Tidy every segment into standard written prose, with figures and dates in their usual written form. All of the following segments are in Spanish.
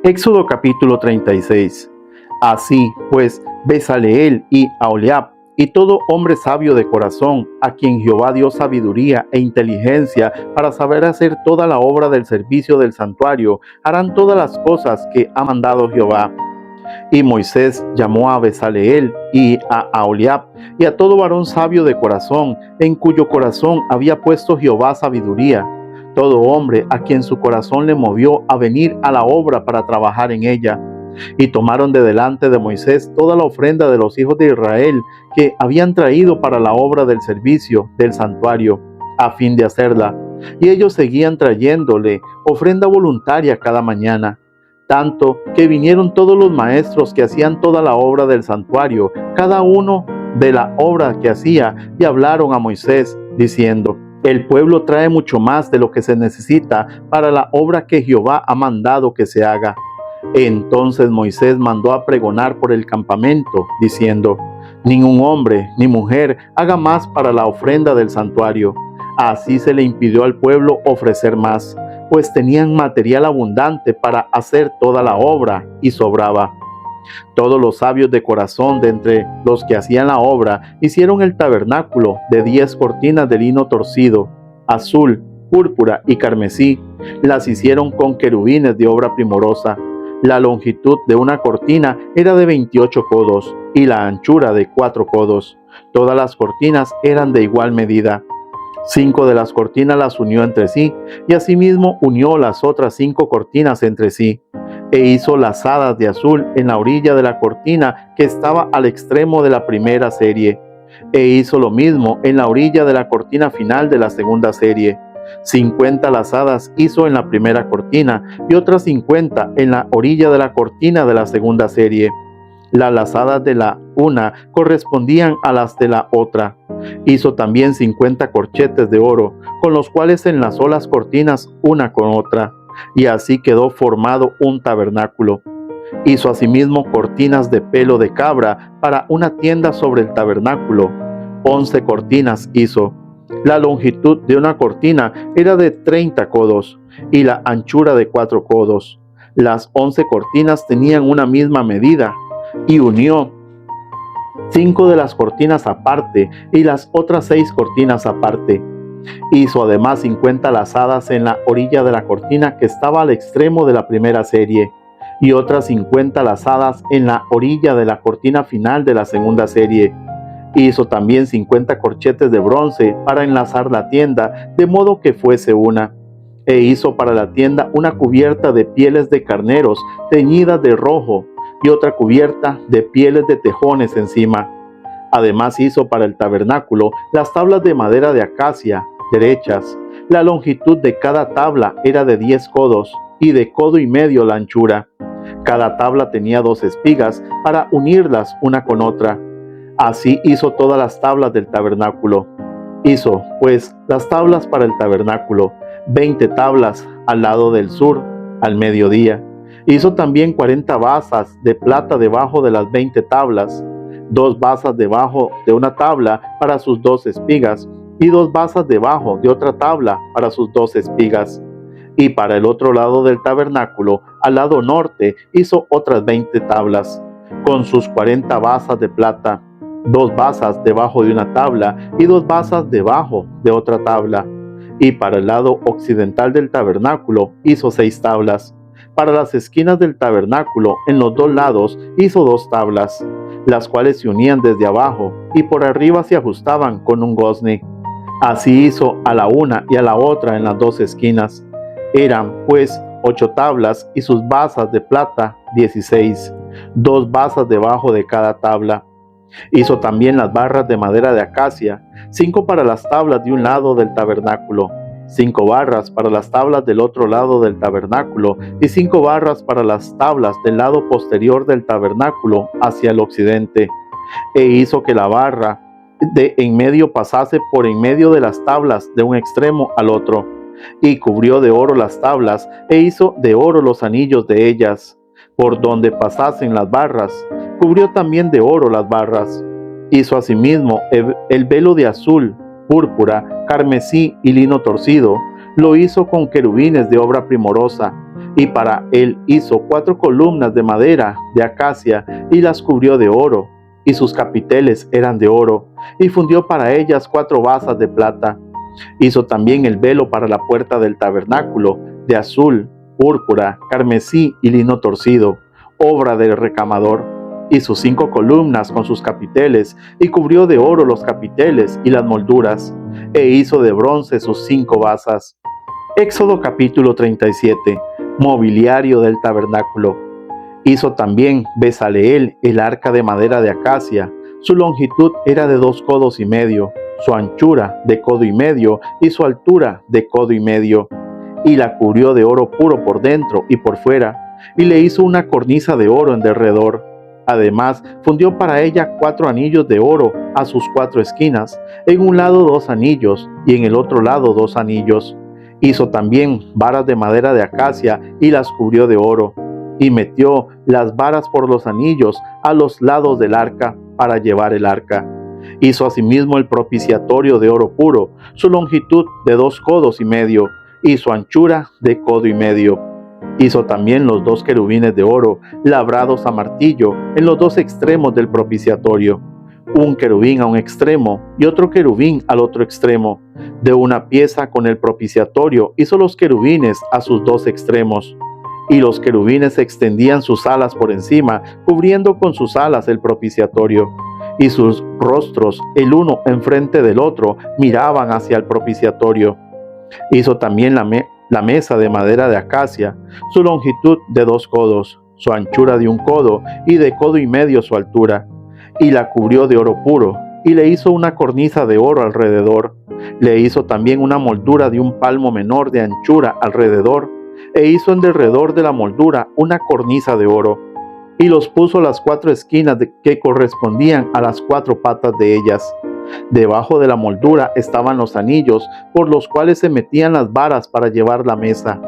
Éxodo capítulo 36. Así pues, Bezaleel y Aholiab y todo hombre sabio de corazón, a quien Jehová dio sabiduría e inteligencia para saber hacer toda la obra del servicio del santuario, harán todas las cosas que ha mandado Jehová. Y Moisés llamó a Bezaleel y a Aholiab y a todo varón sabio de corazón, en cuyo corazón había puesto Jehová sabiduría, todo hombre a quien su corazón le movió a venir a la obra para trabajar en ella. Y tomaron de delante de Moisés toda la ofrenda de los hijos de Israel que habían traído para la obra del servicio del santuario, a fin de hacerla. Y ellos seguían trayéndole ofrenda voluntaria cada mañana, tanto que vinieron todos los maestros que hacían toda la obra del santuario, cada uno de la obra que hacía, y hablaron a Moisés, diciendo: el pueblo trae mucho más de lo que se necesita para la obra que Jehová ha mandado que se haga. Entonces Moisés mandó a pregonar por el campamento, diciendo: ningún hombre ni mujer haga más para la ofrenda del santuario. Así se le impidió al pueblo ofrecer más, pues tenían material abundante para hacer toda la obra, y sobraba. Todos los sabios de corazón de entre los que hacían la obra hicieron el tabernáculo de 10 cortinas de lino torcido, azul, púrpura y carmesí. Las hicieron con querubines de obra primorosa. La longitud de una cortina era de 28 codos y la anchura de 4 codos. Todas las cortinas eran de igual medida. 5 de las cortinas las unió entre sí, y asimismo unió las otras 5 cortinas entre sí. E hizo lazadas de azul en la orilla de la cortina que estaba al extremo de la primera serie. E hizo lo mismo en la orilla de la cortina final de la segunda serie. 50 lazadas hizo en la primera cortina y otras 50 en la orilla de la cortina de la segunda serie. Las lazadas de la una correspondían a las de la otra. Hizo también 50 corchetes de oro, con los cuales enlazó las cortinas una con otra, y así quedó formado un tabernáculo. Hizo asimismo cortinas de pelo de cabra para una tienda sobre el tabernáculo. 11 cortinas hizo. La longitud de una cortina era de 30 codos y la anchura de 4 codos. Las 11 cortinas tenían una misma medida, y unió 5 de las cortinas aparte y las otras 6 cortinas aparte. Hizo además 50 lazadas en la orilla de la cortina que estaba al extremo de la primera serie, y otras 50 lazadas en la orilla de la cortina final de la segunda serie. Hizo también 50 corchetes de bronce para enlazar la tienda, de modo que fuese una. E hizo para la tienda una cubierta de pieles de carneros teñidas de rojo, y otra cubierta de pieles de tejones encima. Además hizo para el tabernáculo las tablas de madera de acacia, derechas. La longitud de cada tabla era de 10 codos, y de codo y medio la anchura. Cada tabla tenía 2 espigas para unirlas una con otra. Así hizo todas las tablas del tabernáculo. Hizo, pues, las tablas para el tabernáculo, 20 tablas al lado del sur, al mediodía. Hizo también 40 basas de plata debajo de las 20 tablas, 2 basas debajo de una tabla para sus 2 espigas, y 2 basas debajo de otra tabla para sus 2 espigas. Y para el otro lado del tabernáculo, al lado norte, hizo otras 20 tablas, con sus 40 basas de plata, 2 basas debajo de una tabla y 2 basas debajo de otra tabla. Y para el lado occidental del tabernáculo hizo 6 tablas. Para las esquinas del tabernáculo, en los 2 lados, hizo 2 tablas, las cuales se unían desde abajo y por arriba se ajustaban con un gozne. Así hizo a la una y a la otra en las 2 esquinas. Eran, pues, 8 tablas y sus basas de plata 16, 2 basas debajo de cada tabla. Hizo también las barras de madera de acacia, 5 para las tablas de un lado del tabernáculo, 5 barras para las tablas del otro lado del tabernáculo, y 5 barras para las tablas del lado posterior del tabernáculo hacia el occidente. E hizo que la barra de en medio pasase por en medio de las tablas de un extremo al otro, y cubrió de oro las tablas, e hizo de oro los anillos de ellas, por donde pasasen las barras. Cubrió también de oro las barras. Hizo asimismo el velo de azul, púrpura, carmesí y lino torcido. lo hizo con querubines de obra primorosa, y para él hizo 4 columnas de madera de acacia y las cubrió de oro, y sus capiteles eran de oro, y fundió para ellas 4 basas de plata. Hizo también el velo para la puerta del tabernáculo, de azul, púrpura, carmesí y lino torcido, obra del recamador, y sus 5 columnas con sus capiteles, y cubrió de oro los capiteles y las molduras, e hizo de bronce sus 5 basas. Éxodo capítulo 37. Mobiliario del tabernáculo. Hizo también Bezaleel el arca de madera de acacia. Su longitud era de 2 codos y medio, su anchura de codo y medio y su altura de codo y medio. Y la cubrió de oro puro por dentro y por fuera, y le hizo una cornisa de oro en derredor. Además, fundió para ella 4 anillos de oro a sus 4 esquinas, en un lado 2 anillos y en el otro lado 2 anillos. Hizo también varas de madera de acacia y las cubrió de oro, y metió las varas por los anillos a los lados del arca para llevar el arca. Hizo asimismo el propiciatorio de oro puro, su longitud de 2 codos y medio, y su anchura de codo y medio. Hizo también los 2 querubines de oro, labrados a martillo, en los 2 extremos del propiciatorio, un querubín a un extremo y otro querubín al otro extremo. De una pieza con el propiciatorio hizo los querubines a sus 2 extremos. Y los querubines extendían sus alas por encima, cubriendo con sus alas el propiciatorio. Y sus rostros, el uno enfrente del otro, miraban hacia el propiciatorio. Hizo también la mesa de madera de acacia, su longitud de 2 codos, su anchura de 1 codo y de codo y medio su altura. Y la cubrió de oro puro, y le hizo una cornisa de oro alrededor. Le hizo también una moldura de 1 palmo menor de anchura alrededor, e hizo en derredor de la moldura una cornisa de oro. Y los puso las 4 esquinas que correspondían a las 4 patas de ellas. Debajo de la moldura estaban los anillos por los cuales se metían las varas para llevar la mesa.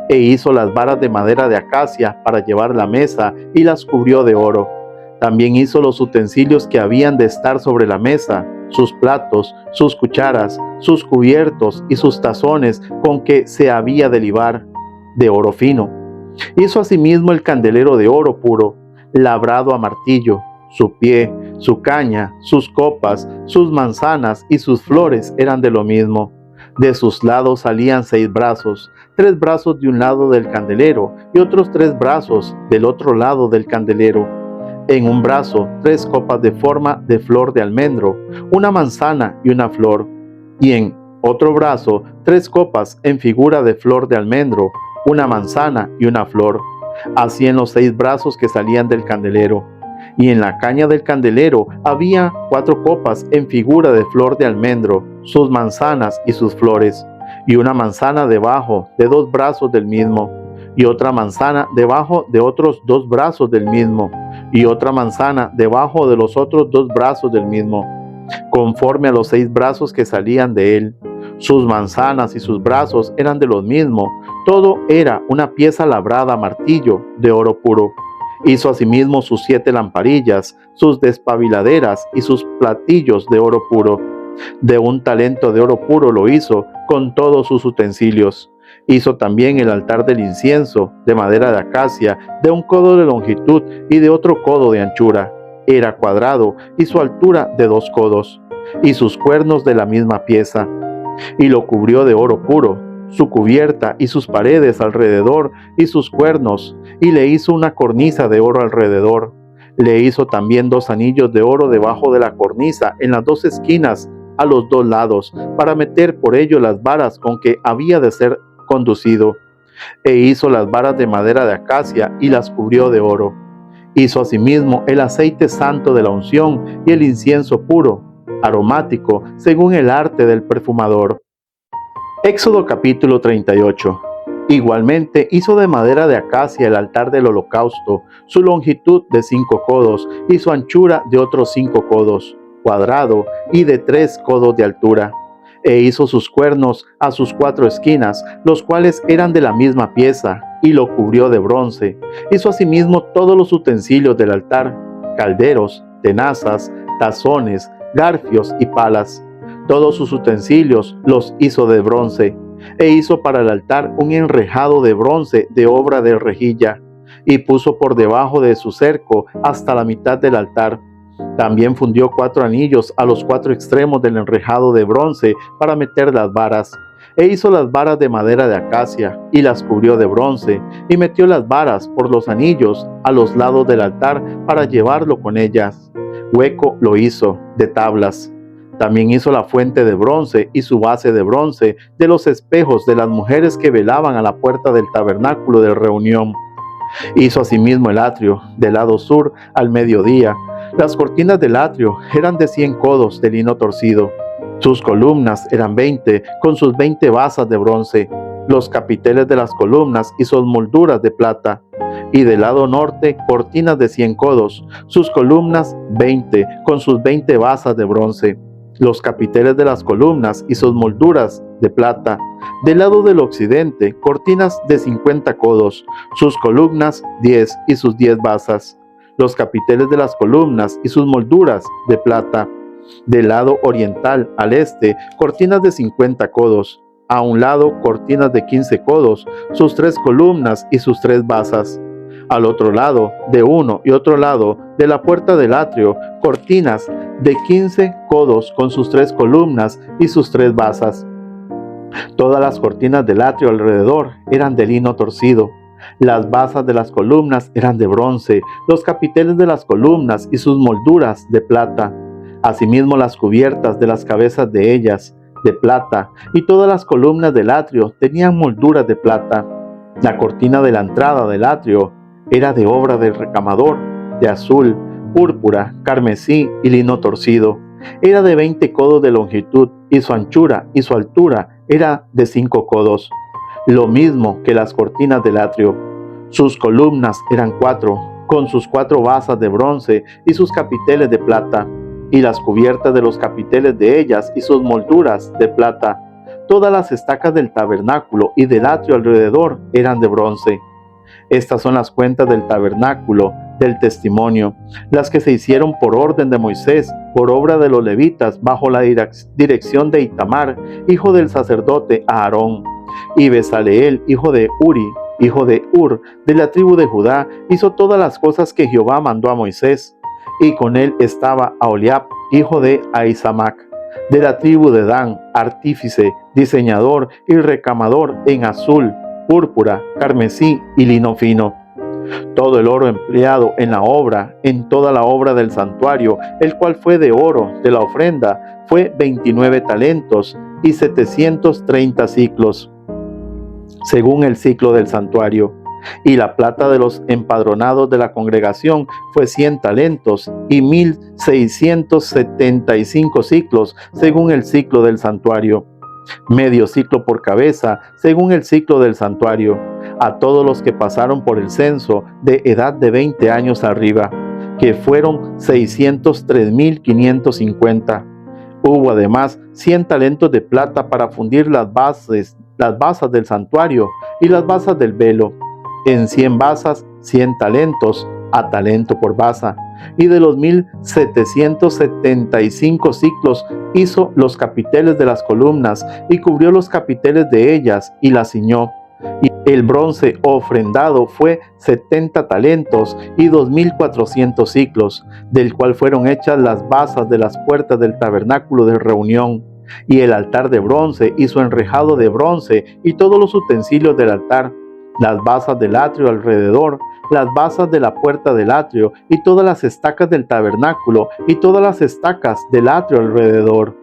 E hizo las varas de madera de acacia para llevar la mesa y las cubrió de oro. También hizo los utensilios que habían de estar sobre la mesa, sus platos, sus cucharas, sus cubiertos y sus tazones con que se había de libar, de oro fino. Hizo asimismo el candelero de oro puro, labrado a martillo, su pie, su caña, sus copas, sus manzanas y sus flores eran de lo mismo. De sus lados salían 6 brazos, 3 brazos de un lado del candelero y otros 3 brazos del otro lado del candelero. En un brazo 3 copas de forma de flor de almendro, una manzana y una flor, y en otro brazo 3 copas en figura de flor de almendro, una manzana y una flor, así en los 6 brazos que salían del candelero. Y en la caña del candelero había 4 copas en figura de flor de almendro, sus manzanas y sus flores, y una manzana debajo de 2 brazos del mismo, y otra manzana debajo de otros 2 brazos del mismo, y otra manzana debajo de los otros 2 brazos del mismo, conforme a los 6 brazos que salían de él. Sus manzanas y sus brazos eran de los mismos, todo era una pieza labrada a martillo de oro puro. Hizo asimismo sus 7 lamparillas, sus despabiladeras y sus platillos de oro puro. De 1 talento de oro puro lo hizo, con todos sus utensilios. Hizo también el altar del incienso, de madera de acacia, de 1 codo de longitud y de otro codo de anchura. Era cuadrado, y su altura de 2 codos, y sus cuernos de la misma pieza. Y lo cubrió de oro puro, su cubierta y sus paredes alrededor y sus cuernos, y le hizo una cornisa de oro alrededor. Le hizo también 2 anillos de oro debajo de la cornisa en las 2 esquinas a los 2 lados, para meter por ello las varas con que había de ser conducido. E hizo las varas de madera de acacia y las cubrió de oro. Hizo asimismo el aceite santo de la unción y el incienso puro, aromático, según el arte del perfumador. Éxodo capítulo 38. Igualmente hizo de madera de acacia el altar del holocausto, su longitud de 5 codos y su anchura de otros 5 codos, cuadrado y de 3 codos de altura. E hizo sus cuernos a sus 4 esquinas, los cuales eran de la misma pieza, y lo cubrió de bronce. Hizo asimismo todos los utensilios del altar, calderos, tenazas, tazones, garfios y palas. Todos sus utensilios los hizo de bronce. E hizo para el altar un enrejado de bronce de obra de rejilla, y puso por debajo de su cerco hasta la mitad del altar. También fundió 4 anillos a los 4 extremos del enrejado de bronce para meter las varas. E hizo las varas de madera de acacia, y las cubrió de bronce, y metió las varas por los anillos a los lados del altar para llevarlo con ellas. Hueco lo hizo de tablas. También hizo la fuente de bronce y su base de bronce de los espejos de las mujeres que velaban a la puerta del tabernáculo de reunión. Hizo asimismo el atrio del lado sur al mediodía. Las cortinas del atrio eran de 100 codos de lino torcido. Sus columnas eran 20, con sus 20 basas de bronce. Los capiteles de las columnas y sus molduras de plata. Y del lado norte, cortinas de 100 codos. Sus columnas 20, con sus 20 basas de bronce. Los capiteles de las columnas y sus molduras de plata. Del lado del occidente, cortinas de 50 codos. Sus columnas 10 y sus 10 basas. Los capiteles de las columnas y sus molduras de plata. Del lado oriental al este, cortinas de 50 codos. A un lado, cortinas de 15 codos, sus 3 columnas y sus 3 basas. Al otro lado, de uno y otro lado de la puerta del atrio, cortinas de 15 codos con sus 3 columnas y sus 3 basas. Todas las cortinas del atrio alrededor eran de lino torcido. Las basas de las columnas eran de bronce, los capiteles de las columnas y sus molduras de plata. Asimismo las cubiertas de las cabezas de ellas, de plata, y todas las columnas del atrio tenían molduras de plata. La cortina de la entrada del atrio era de obra del recamador, de azul, púrpura, carmesí y lino torcido. Era de 20 codos de longitud, y su anchura y su altura era de 5 codos. Lo mismo que las cortinas del atrio. Sus columnas eran 4, con sus 4 basas de bronce y sus capiteles de plata, y las cubiertas de los capiteles de ellas y sus molduras de plata. Todas las estacas del tabernáculo y del atrio alrededor eran de bronce. Estas son las cuentas del tabernáculo del testimonio, las que se hicieron por orden de Moisés, por obra de los levitas, bajo la dirección de Itamar, hijo del sacerdote Aarón. Y Besaleel, hijo de Uri, hijo de Ur, de la tribu de Judá, hizo todas las cosas que Jehová mandó a Moisés. Y con él estaba Aholiab, hijo de Ahisamac, de la tribu de Dan, artífice, diseñador y recamador en azul, púrpura, carmesí y lino fino. Todo el oro empleado en la obra, en toda la obra del santuario, el cual fue de oro de la ofrenda, fue 29 talentos y 730 ciclos, según el ciclo del santuario. Y la plata de los empadronados de la congregación fue 100 talentos y 1675 ciclos, según el ciclo del santuario. Medio ciclo por cabeza, según el ciclo del santuario, a todos los que pasaron por el censo de edad de 20 años arriba, que fueron 603.550. Hubo además 100 talentos de plata para fundir las basas del santuario y las basas del velo. En 100 basas, 100 talentos, a talento por basa. Y de los 1775 ciclos hizo los capiteles de las columnas y cubrió los capiteles de ellas y las ciñó. Y el bronce ofrendado fue 70 talentos y 2400 ciclos, del cual fueron hechas las basas de las puertas del tabernáculo de reunión. Y el altar de bronce y su enrejado de bronce y todos los utensilios del altar, las basas del atrio alrededor, las basas de la puerta del atrio y todas las estacas del tabernáculo y todas las estacas del atrio alrededor.